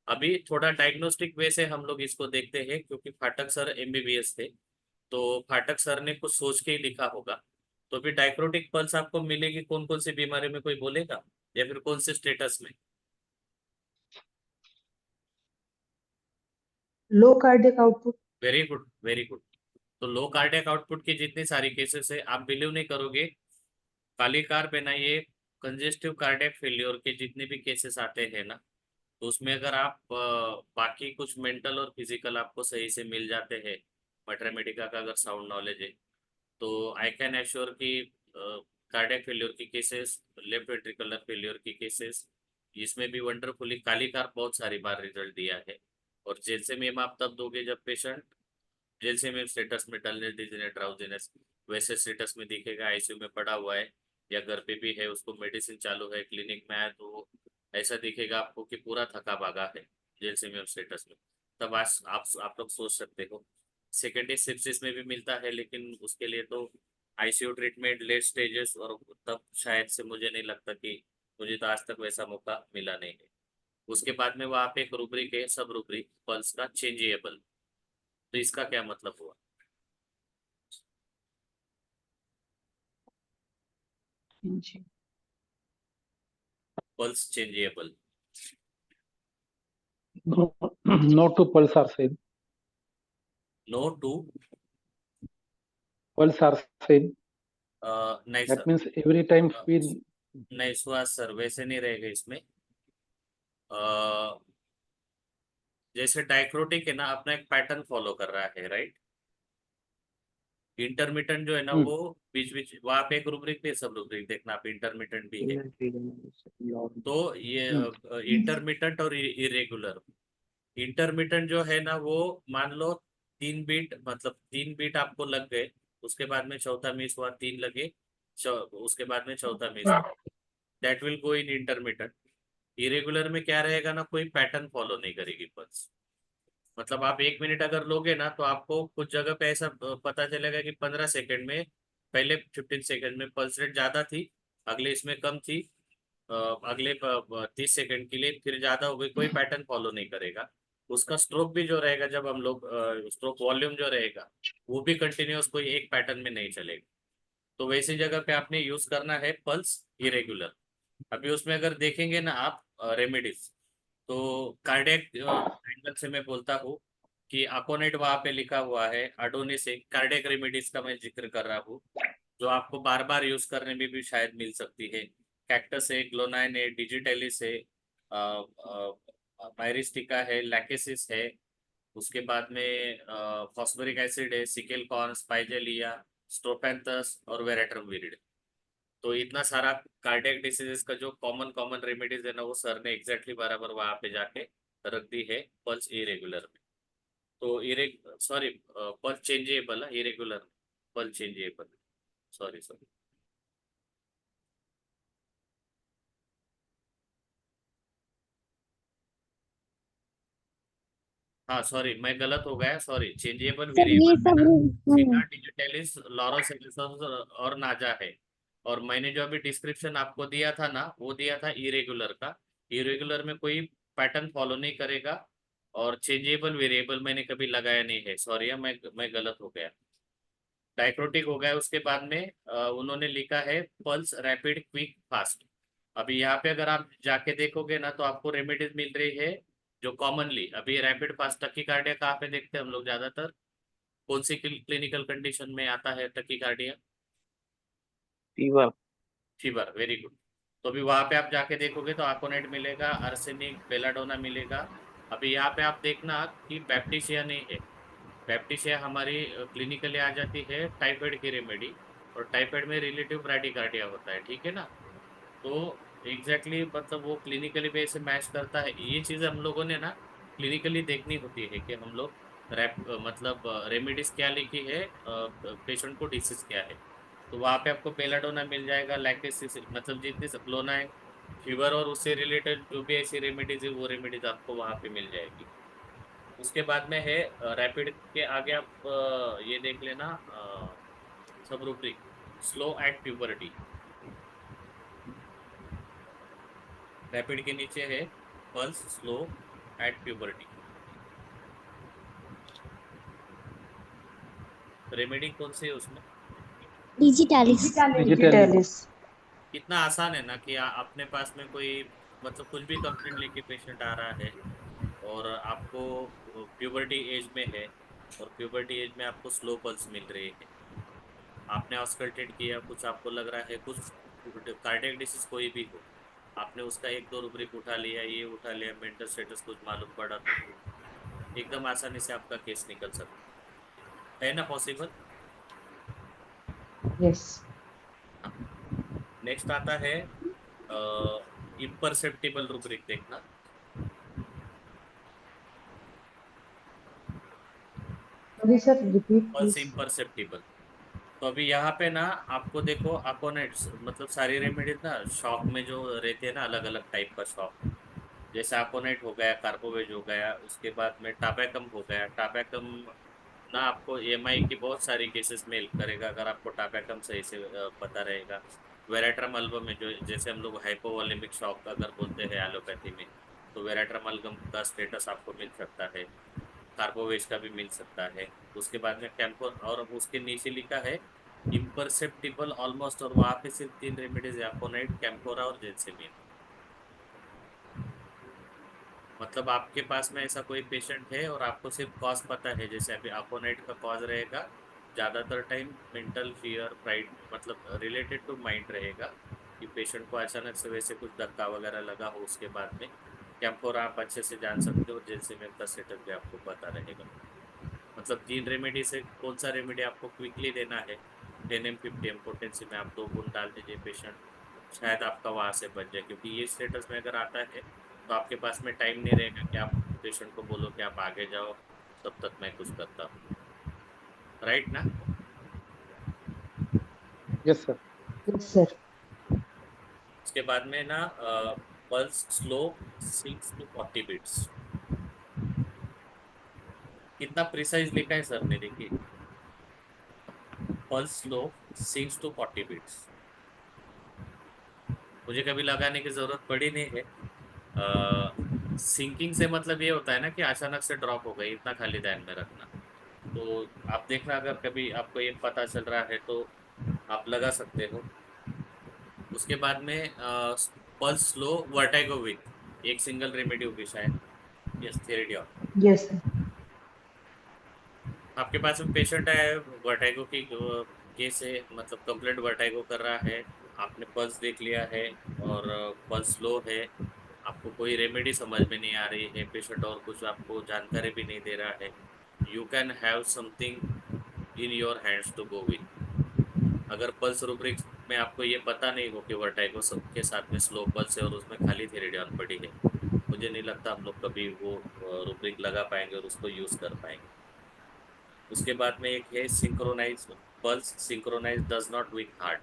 Speaker 1: अभी थोड़ा डायग्नोस्टिक वे से हम लोग इसको देखते हैं, क्योंकि फाटक सर एमबीबीएस थे, तो फाटक सर ने कुछ सोच के ही लिखा होगा। तो फिर डायक्रोटिक पल्स आपको मिलेगी कौन कौन सी बीमारी में, कोई बोलेगा? या फिर कौन से स्टेटस में?
Speaker 2: Low cardiac output.
Speaker 1: Very good, very good. तो लो कार्डियक आउटपुट की जितनी सारी केसेस है, आप बिलीव नहीं करोगे, काली कार पे ना ये कंजेस्टिव कार्डियक फेल्योर के जितने भी केसेस आते हैं ना, तो उसमें अगर आप बाकी कुछ मेंटल और फिजिकल आपको सही से मिल जाते हैं, मैथमेटिका का अगर साउंड नॉलेज है, तो आई कैन एश्योर कि कार्डियक फेल्योर की केसेस, लेफ्ट वेंट्रिकुलर फेल्योर की केसेस, इसमें भी वंडरफुली काली कार बहुत सारी बार रिजल्ट दिया है। और जेलसेमियम आप तब दोगे जब पेशेंट जेलसेमियम स्टेटस में डलनेस, डिजीनेस, ड्राउजीनेस वैसे स्टेटस में दिखेगा, आईसीयू में पड़ा हुआ है या घर पे भी है, उसको मेडिसिन चालू है, क्लिनिक में आया तो वो ऐसा दिखेगा आपको कि पूरा थका भागा है जेलसेमियम स्टेटस में। तब आज आप लोग सोच सकते हो। सेकेंडरी सिप्सिस में भी मिलता है, लेकिन उसके लिए तो आईसीयू ट्रीटमेंट, लेट स्टेजेस, और तब शायद से मुझे नहीं लगता कि, मुझे तो आज तक वैसा मौका मिला नहीं है। उसके बाद में वहाँ पे एक रूब्रिक है, सब रूब्रिक पल्स का चेंजेबल। तो इसका क्या मतलब हुआ?
Speaker 2: जी
Speaker 1: pulse changeable.
Speaker 4: No to pulse are same.
Speaker 1: No to?
Speaker 4: Pulse are same.
Speaker 1: नहीं
Speaker 4: That
Speaker 1: sir.
Speaker 4: means every time
Speaker 1: अ,
Speaker 4: feel.
Speaker 1: नहीं सुहास सर, वैसे नहीं रहेगा इसमें। अ, जैसे डाइक्रोटिक है ना, अपना एक पैटर्न फॉलो कर रहा है, राइट? इंटरमिटेंट जो है ना
Speaker 4: Hmm.
Speaker 1: वो बीच बीच वहां पे एक रूब्रिक भी है, सब रूब्रिक देखना आप, इंटरमिटेंट भी है। तो ये
Speaker 4: Hmm.
Speaker 1: इंटरमिटेंट और इरेगुलर। इंटरमिटेंट जो है ना वो, मान लो 3 बीट, मतलब 3 बीट आपको लग गए, उसके बाद में चौथा मिस हुआ, 3 लगे, उसके बाद में चौथा मिस हुआ, that will go in intermittent. Irregular में क्या रहेगा ना, कोई पैटर्न फॉलो नहीं करेगी पल्स। मतलब आप 1 मिनट अगर लोगे ना तो आपको कुछ जगह पे ऐसा पता चलेगा कि 15 सेकंड में, पहले 15 सेकंड में पल्स रेट ज्यादा थी, अगले इसमें कम थी, अगले 30 सेकंड के लिए फिर ज्यादा हो गई, कोई पैटर्न फॉलो नहीं करेगा। उसका स्ट्रोक भी जो रहेगा, जब हम लोग स्ट्रोक वॉल्यूम जो रहेगा वो भी कंटिन्यूअस कोई एक पैटर्न में नहीं चलेगा। तो वैसी जगह पे आपने यूज करना है पल्स इरेगुलर। अभी उसमें अगर देखेंगे ना आप रेमेडीज, तो कार्डियक एंगल से मैं बोलता हूँ कि अपोनेट वहां पे लिखा हुआ है, अडोनिस एक कार्डियक रेमेडीज का मैं जिक्र कर रहा हूँ, जो आपको बार बार यूज करने में भी शायद मिल सकती है। कैक्टस है, ग्लोनाइन है, डिजिटेलिस है, मायरिस्टिका है, लैकेसिस है, उसके बाद में फॉस्फोरिक एसिड है, सिकेलकॉर्न, स्पाइजेलिया, स्ट्रोपेंथस और वेरेट्रमविरिड। तो इतना सारा कार्डियक डिसीजेस का जो कॉमन कॉमन रेमेडीज है ना, वो सर ने एग्जैक्टली बराबर वहां पे जाके रख दी है पल्स इरेगुलर में। तो सॉरी, पल्स चेंजेबल है, irregular pulse changeable, sorry sorry. हाँ सॉरी, मैं गलत हो गया, सॉरी, चेंजेबल
Speaker 5: सर ये
Speaker 1: वेरिएबल में
Speaker 5: सब
Speaker 1: ना सीना, डिजिटलिस, लॉरोसेलिस और नाजा है। और मैंने जो अभी डिस्क्रिप्शन आपको दिया था ना, वो दिया था इरेगुलर का। इरेगुलर में कोई पैटर्न फॉलो नहीं करेगा, और चेंजेबल वेरिएबल मैंने कभी लगाया नहीं है, सॉरी, मैं गलत हो गया, डाइक्रोटिक हो गया। उसके बाद में उन्होंने लिखा है पल्स रैपिड क्विक फास्ट। अभी यहाँ पे अगर आप जाके देखोगे ना तो आपको रेमेडीज मिल रही है जो कॉमनली अभी रैपिड फास्ट टकीकार्डिया कहाँ पे देखते हैं हम लोग ज्यादातर, कौन सी क्लिनिकल कंडीशन में आता है टकीकार्डिया?
Speaker 3: फीवर।
Speaker 1: Fever, very good. तो अभी वहां पे आप जाके देखोगे तो आकोनेट मिलेगा, आर्सेनिक, बेलाडोना मिलेगा। अभी यहाँ पे आप देखना कि बैप्टिशिया नहीं है। बैप्टिशिया हमारी क्लिनिकली आ जाती है टाइफाइड की रेमेडी, और टाइफाइड में रिलेटिव ब्राडिकार्डिया होता है, ठीक है ना। तो एग्जैक्टली मतलब वो क्लिनिकली भी ऐसे मैच करता है। ये चीज़ हम लोगों ने ना क्लिनिकली देखनी होती है कि हम लोग मतलब रेमेडीज क्या लिखी है, पेशेंट को डिसीज क्या है। तो वहाँ पे आपको बेलाडोना मिल जाएगा, लैक्टेसिस, मतलब जितनी सप्लोना है, फीवर और उससे रिलेटेड जो भी ऐसी रेमेडीज है वो रेमेडीज आपको वहाँ पे मिल जाएगी। उसके बाद में है रैपिड के आगे आप ये देख लेना, sub rubric slow at puberty. Rapid के नीचे है pulse slow at puberty. Remedy कौन सी है उसमें?
Speaker 5: डिजिटालिस।
Speaker 2: डिजिटलिस।
Speaker 1: कितना आसान है ना कि अपने पास में कोई मतलब कुछ भी कंप्लेंट लेके पेशेंट आ रहा है, और आपको प्यूबर्टी एज में है, और प्यूबर्टी एज में आपको स्लो पल्स मिल रही है, आपने ऑस्कल्टेट किया, कुछ आपको लग रहा है कुछ कार्डियक डिसीज कोई भी हो, आपने उसका एक दो रूब्रिक उठा लिया, ये उठा लिया, मेंटल स्टेटस कुछ मालूम पड़ा, तो एकदम आसानी से आपका केस निकल सकता है ना, पॉसिबल।
Speaker 2: यस।
Speaker 1: नेक्स्ट आता है इम्परसेप्टिबल रूब्रिक, देखना
Speaker 2: sorry sir, repeat
Speaker 1: pulse
Speaker 2: please.
Speaker 1: Imperceptible. तो अभी यहाँ पे ना आपको देखो अपोनेट्स, मतलब सारी रेमेडीज ना शॉक में जो रहते हैं ना, अलग अलग टाइप का शॉक, जैसे अपोनेट हो गया, कार्बोवेज हो गया, उसके बाद में टापैकम हो गया। टापैकम ना आपको EMI की बहुत सारी केसेस में हेल्प करेगा अगर आपको टापैकम सही से पता रहेगा। वेराट्रम अल्बम में जो, जैसे हम लोग हाइपोवोलेमिक शॉक अगर बोलते हैं एलोपैथी में, तो वेराट्रम अल्बम का स्टेटस आपको मिल सकता है, कार्बोवेज का भी मिल सकता है। उसके बाद में कैंपोर, और उसके नीचे लिखा है इम्परसेप्टिबल ऑलमोस्ट, और वहां पे सिर्फ 3 रेमेडीज है, अपोनाइट, कैंपोरा और जेंसेमिन। मतलब आपके पास में ऐसा कोई पेशेंट है और आपको सिर्फ कॉज पता है, जैसे अभी अपोनेट का कॉज रहेगा ज्यादातर टाइम मेंटल फियर, प्राइड, मतलब रिलेटेड टू माइंड रहेगा, कि पेशेंट को अचानक से वैसे कुछ धक्का वगैरह लगा हो। उसके बाद में कैंपोरा आप अच्छे से जान सकते हो, जेंसेमिन का सेटअप भी आपको पता रहेगा। मतलब 3 रेमेडी से कौन सा रेमेडी आपको क्विकली देना है, 10 m 50 m पोटेंसी में आप 2 बूंद डाल दीजिए, पेशेंट शायद आपका वहां से बच जाए। क्योंकि ये स्टेटस में अगर आता है तो आपके पास में टाइम नहीं रहेगा कि आप पेशेंट को बोलो कि आप आगे जाओ, तब तक मैं कुछ करता हूँ, राइट ना।
Speaker 4: Yes sir.
Speaker 2: Yes sir.
Speaker 1: उसके बाद में ना पल्स स्लो 6 to 40 बीट्स। कितना प्रिसाइज लिखा है सर ने, देखिए, पल्स स्लो 6 to 40 बीट्स। मुझे कभी लगाने की जरूरत पड़ी नहीं है। सिंकिंग से मतलब ये होता है ना कि अचानक से ड्रॉप हो गई, इतना खाली ध्यान में रखना। तो आप देखना, अगर कभी आपको ये पता चल रहा है तो आप लगा सकते हो। उसके बाद में पल्स स्लो वर्टाइगो विथ एक सिंगल रेमेडी होगी शायद, यस थेरेडियन।
Speaker 2: Yes sir.
Speaker 1: आपके पास में पेशेंट है, वर्टाइगो की केस है, मतलब कंप्लेंट वर्टाइगो कर रहा है, आपने पल्स देख लिया है और पल्स स्लो है, आपको कोई रेमेडी समझ में नहीं आ रही है, पेशेंट और कुछ आपको जानकारी भी नहीं दे रहा है, you can have something in your hands to go with. अगर पल्स रूब्रिक में आपको ये पता नहीं हो कि वर्टाइगो सबके साथ में स्लो पल्स है और उसमें खाली थेरेडियन पड़ी है, मुझे नहीं लगता हम लोग कभी वो रूब्रिक लगा पाएंगे और उसको यूज कर पाएंगे। उसके बाद में एक है synchronize pulse synchronize does not with heart,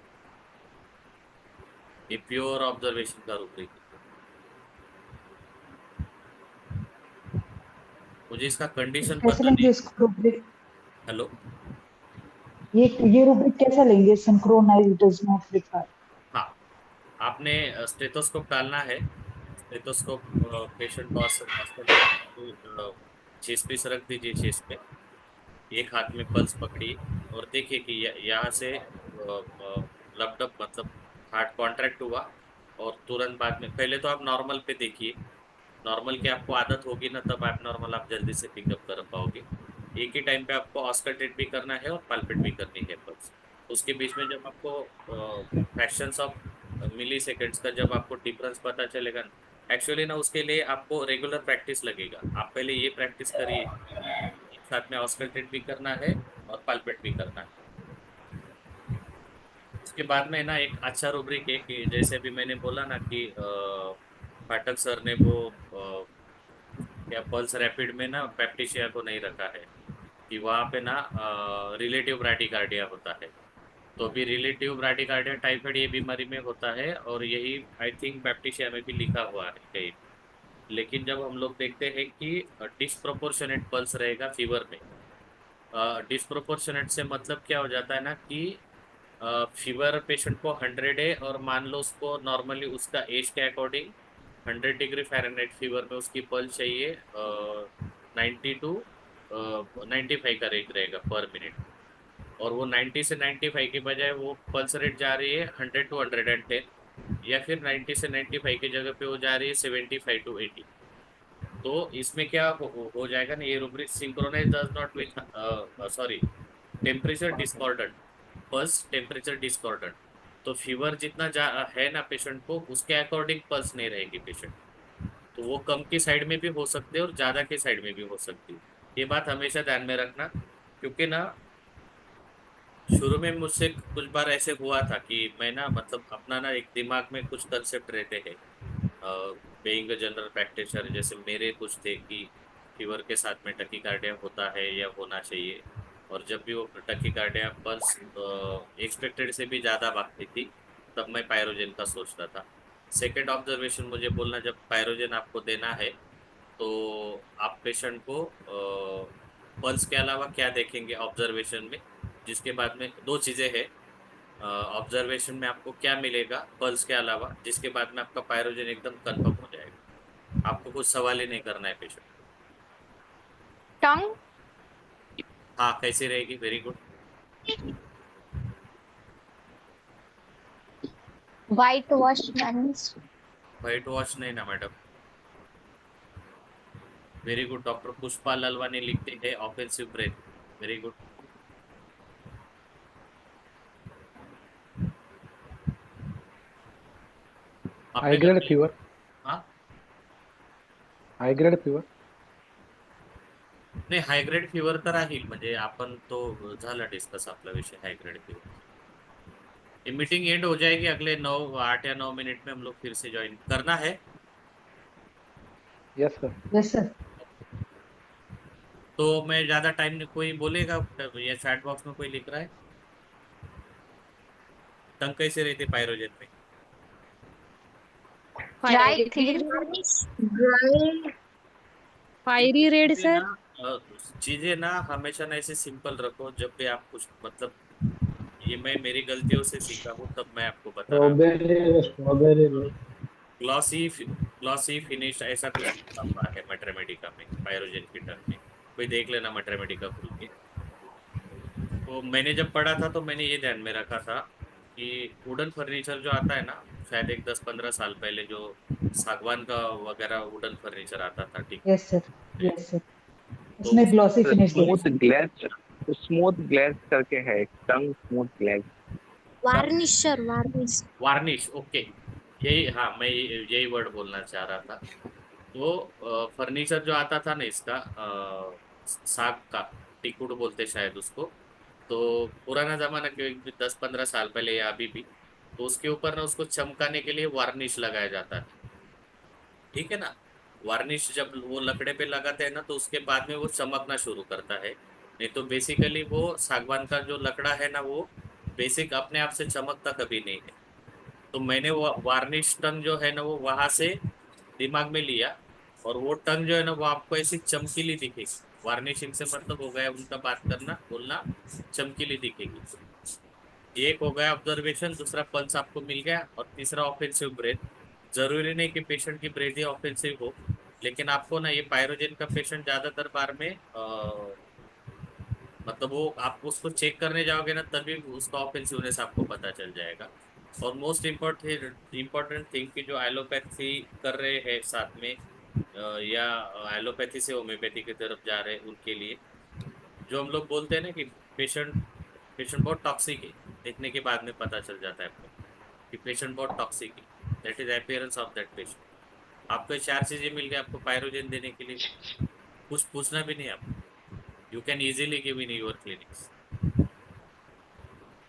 Speaker 1: ये प्योर ऑब्जर्वेशन का रूब्रिक है। मुझे इसका कंडीशन
Speaker 2: कैसे
Speaker 1: पता नहीं।
Speaker 2: लेंगे इसको रुब्रिक?
Speaker 1: हेलो,
Speaker 2: ये रुब्रिक कैसा लेंगे? Synchronize does not with heart.
Speaker 1: हाँ, आपने स्टेथोस्कोप डालना है। स्टेथोस्कोप पेशेंट को चेस्ट पे रख दीजिए, चेस्ट पे एक हाथ में पल्स पकड़िए और देखिए कि यहाँ से लपडप मतलब हार्ट कॉन्ट्रैक्ट हुआ, और तुरंत बाद में पहले तो आप नॉर्मल पे देखिए, नॉर्मल की आपको आदत होगी ना, तब आप नॉर्मल आप जल्दी से पिकअप कर पाओगे। एक ही टाइम पे आपको ऑस्कल्टेट भी करना है और पाल्पेट भी करनी है पल्स। उसके बीच में जब आपको फ्रैक्शंस ऑफ मिली सेकेंड्स का जब आपको डिफरेंस पता चलेगा, एक्चुअली ना उसके लिए आपको रेगुलर प्रैक्टिस लगेगा। आप पहले ये प्रैक्टिस करिए, एक साथ में ऑस्कल्टेट भी करना है और पाल्पेट भी करना है। उसके बाद में ना एक अच्छा रूब्रिक है कि जैसे अभी मैंने बोला ना कि पाठक सर ने वो क्या पल्स रैपिड में ना पेप्टिशिया को नहीं रखा है, कि वहाँ पे ना रिलेटिव ब्राडिकार्डिया होता है। तो अभी रिलेटिव ब्राडिकार्डिया टाइफाइड ये बीमारी में होता है, और यही आई थिंक पेप्टिशिया में भी लिखा हुआ है कहीं। लेकिन जब हम लोग देखते हैं कि डिस्प्रोपोर्शनेट पल्स रहेगा फीवर में, डिस्प्रोपोर्शनेट से मतलब क्या हो जाता है ना कि फीवर पेशेंट को 100 है और मान लो उसको नॉर्मली उसका एज के अकॉर्डिंग 100 डिग्री फ़ारेनहाइट फीवर में उसकी पल्स चाहिए 90 to 95 का रेंज रहेगा पर मिनट, और वो 90 से 95 के बजाय वो पल्स रेट जा रही है 100 to 110, या फिर 90 से 95 की जगह पे वो जा रही है 75 to 80। तो इसमें क्या हो जाएगा ना, ये rubric synchronize does not with sorry temperature discordant, pulse temperature discordant. तो फीवर जितना है ना पेशेंट को, उसके अकॉर्डिंग पल्स नहीं रहेगी पेशेंट, तो वो कम की साइड में भी हो सकते हैं और ज़्यादा की साइड में भी हो सकती है। ये बात हमेशा ध्यान में रखना, क्योंकि ना शुरू में मुझसे कुछ बार ऐसे हुआ था कि मैं ना मतलब अपना ना एक दिमाग में कुछ कंसेप्ट रहते हैं, बीइंग अ जनरल प्रैक्टिशनर जैसे मेरे कुछ थे कि फीवर के साथ में टकीकार्डिया होता है या होना चाहिए, और जब भी वो टकीकार्डिया पल्स एक्सपेक्टेड से भी ज़्यादा भागती थी, तब मैं पायरोजन का सोचता था। सेकेंड ऑब्जर्वेशन मुझे बोलना, जब पायरोजन आपको देना है तो आप पेशेंट को पल्स के अलावा क्या देखेंगे ऑब्जर्वेशन में, जिसके बाद में दो चीज़ें हैं ऑब्जर्वेशन में आपको क्या मिलेगा पल्स के अलावा, जिसके बाद में आपका पायरोजन एकदम कंफर्म हो जाएगा, आपको कुछ सवाल ही नहीं करना है पेशेंट।
Speaker 8: टंग
Speaker 1: हाँ, कैसी रहेगी? Very good.
Speaker 8: White wash means
Speaker 1: white wash नहीं ना madam. Very good, doctor Pushpa Lalwani लिखते हैं offensive breath. Very good.
Speaker 4: High grade fever,
Speaker 1: हाँ,
Speaker 4: हाई ग्रेड फीवर.
Speaker 1: नाही हायग्रेड फीवर तर राहील, म्हणजे आपण तो झाला डिस्कस आपला विषय हायग्रेड फीवर। ये मीटिंग एंड हो जाएगी अगले 8 या 9 मिनट में, हम लोग फिर से ज्वाइन करना है।
Speaker 4: Yes sir.
Speaker 2: Yes sir.
Speaker 1: तो मैं ज्यादा टाइम नहीं, कोई बोलेगा या चैट बॉक्स में कोई लिख रहा है टंग कैसे रहती पायरोजन में?
Speaker 8: Dry thick
Speaker 5: dry fiery red
Speaker 1: इसमें
Speaker 5: सर।
Speaker 1: ना चीजें ना हमेशा ना ऐसे सिंपल रखो। जब भी आप कुछ मतलब, ये मैं मेरी गलतियों से सीखा हूँ, तब मैं आपको बता रहा हूँ।
Speaker 4: स्ट्रॉबेरी
Speaker 1: ग्लॉसी ग्लॉसी फिनिश ऐसा कुछ लिखा है मैथमेटिका में, पायरोजन की टर्म में। कोई देख लेना मैथमेटिका खुल के। तो मैंने जब पढ़ा था तो मैंने ये ध्यान में रखा था कि वुडन फर्नीचर जो आता है ना, शायद एक 10-15 साल पहले जो सागवान का वगैरह वुडन फर्नीचर आता था, ठीक
Speaker 2: यस सर,
Speaker 1: है।
Speaker 2: यस सर,
Speaker 1: तो
Speaker 2: उसमें
Speaker 1: उस
Speaker 2: ग्लॉसी फिनिश देते
Speaker 3: स्मूथ ग्लेज, स्मूथ ग्लेज करके है, एक टंग smooth glaze.
Speaker 5: Varnisher, varnish.
Speaker 1: Varnish, okay. यही, हाँ, मैं यही वर्ड बोलना चाह रहा था। तो फर्नीचर जो आता था ना इसका, साग का, टिकुड बोलते शायद उसको। तो पुराना जमाना के 10-15 साल पहले या अभी भी, तो उसके ऊपर ना उसको चमकाने के लिए वार्निश लगाया जाता है, ठीक है ना। वार्निश जब वो लकड़े पे लगाते हैं ना, तो उसके बाद में वो चमकना शुरू करता है। नहीं तो बेसिकली वो सागवान का जो लकड़ा है ना, वो बेसिक अपने आप से चमकता कभी नहीं है। तो मैंने वो वार्निश टंग जो है ना, वो वहां से दिमाग में लिया। और वो टंग जो है ना, वो आपको ऐसी चमकीली दिखेगी। वार्निशिंग से मतलब हो गया उनका बात करना, बोलना चमकीली दिखेगी। एक हो गया ऑब्जर्वेशन, दूसरा पल्स आपको मिल गया, और तीसरा ऑफेंसिव ब्रेथ। जरूरी नहीं कि पेशेंट की ब्रेथ ही ऑफेंसिव हो, लेकिन आपको ना ये पायरोजन का पेशेंट ज्यादातर बार में मतलब वो आप उसको चेक करने जाओगे ना, तभी उसका ऑफेंसिवनेस आपको पता चल जाएगा। और मोस्ट इम्पोर्टेंट थिंग कि जो एलोपैथी कर रहे हैं साथ में, या एलोपैथी से होम्योपैथी की तरफ जा रहे हैं, उनके लिए जो हम लोग बोलते हैं ना कि पेशेंट पेशेंट बहुत टॉक्सिक है, देखने के बाद में पता चल जाता है आपको कि पेशेंट बहुत टॉक्सिक है। That is appearance of that patient. आपको 4 चीजें मिल गई आपको पायरोजन देने के लिए, कुछ पूछना भी नहीं आपको। You can easily give in your clinics.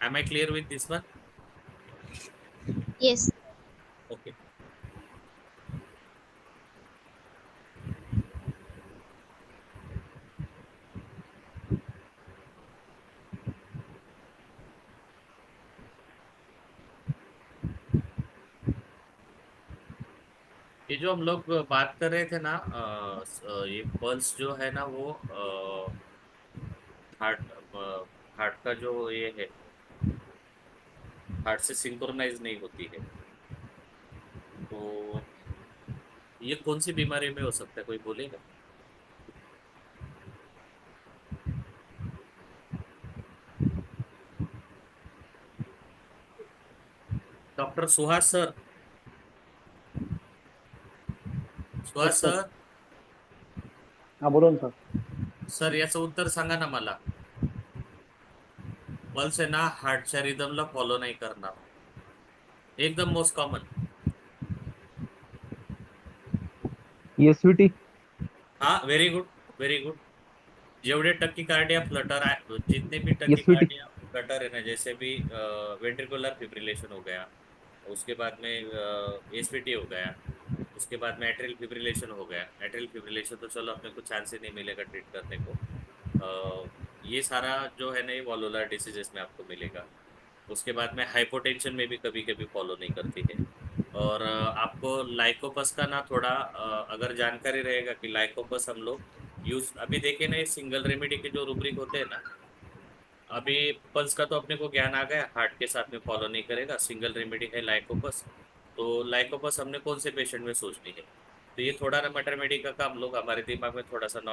Speaker 1: Am I clear with this one?
Speaker 5: Yes.
Speaker 1: Okay. ये जो हम लोग बात कर रहे थे ना, ये पल्स जो है ना, वो हार्ट हार्ट का जो ये है, हार्ट से सिंक्रोनाइज नहीं होती है। तो ये कौन सी बीमारी में हो सकता है, कोई बोलेगा? Doctor Suhas sir, Suhas
Speaker 4: sir.
Speaker 1: Sir,
Speaker 4: हाँ बोलो ना सर.
Speaker 1: सर याचं उत्तर सांगा ना मला। पल्स आहे ना हार्टच्या रिदमला फॉलो नाही करणार, एकदम मोस्ट कॉमन।
Speaker 7: ESVT.
Speaker 1: हाँ, वेरी गुड, वेरी गुड। जेवढे टक्की कार्डिया फ्लटर है, जितने भी टक्की
Speaker 7: ESVT.
Speaker 1: कार्डिया फ्लटर है ना, जैसे भी वेंट्रिकुलर फिब्रिलेशन हो गया, उसके बाद में एसवीटी हो गया, उसके बाद में एट्रियल फिब्रिलेशन हो गया। एट्रियल फिब्रिलेशन तो चलो अपने को चांस ही नहीं मिलेगा ट्रीट करने को। ये सारा जो है ना, ये वॉल्वुलर डिसीजेस में आपको मिलेगा। उसके बाद में हाइपोटेंशन में भी कभी कभी फॉलो नहीं करती है। और आपको लाइकोपस का ना थोड़ा अगर जानकारी रहेगा कि लाइकोपस हम लोग यूज अभी देखे ना, ये सिंगल रेमेडी के जो रूब्रिक होते हैं ना, अभी पल्स का तो अपने को ज्ञान आ गया, हार्ट के साथ में फॉलो नहीं करेगा, सिंगल रेमेडी है लाइकोपस। तो लाइकोपस हमने कौन से पेशेंट में सोचनी है? तो ये थोड़ा ना मैटरमेडी का काम लोग हमारे दिमाग में थोड़ा सा